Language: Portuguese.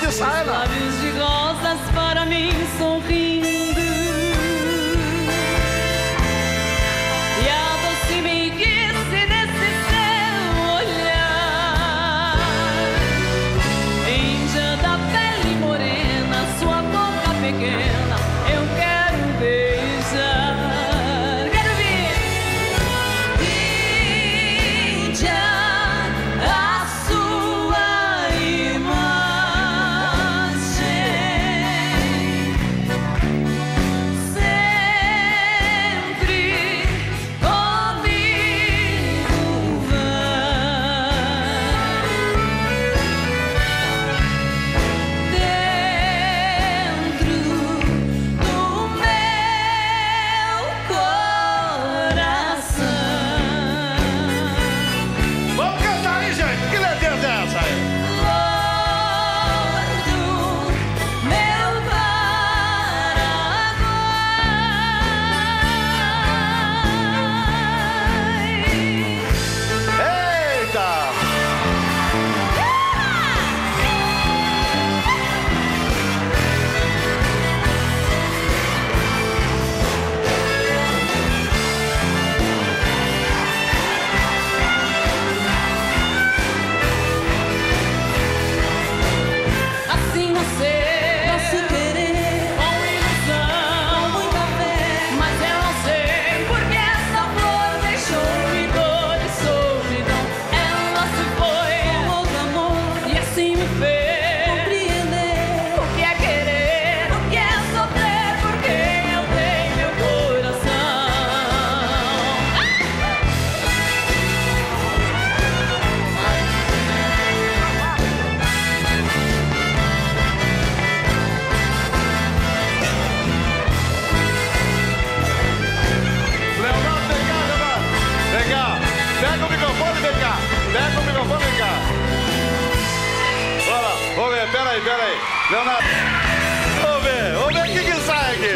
de saia, não. Lábios de rosas para mim sorrindo, e a doce meiguice desse seu olhar, Índia da pele morena, sua boca pequena, eu quero beijar. Quero ver. Índia, a sua imagem sempre comigo vai, dentro do meu coração. Vamos cantar aí, gente. Que letra é essa aí? Flor do meu Paraguai. Eita! Assim você, Nosso querer, com ilusão, muita fé, mas eu não sei porque essa flor deixou-me dor e solidão. Ela se foi com outro amor, e assim me fez compreender. o que é querer, o que é sofrer, porque eu dei meu coração. Leonardo, vem cá, Leonardo. Vem cá. Pega o microfone, vem cá. Pega o microfone, vem cá. Bora lá. Vamos ver, peraí. Leonardo. Vamos ver o que sai aqui.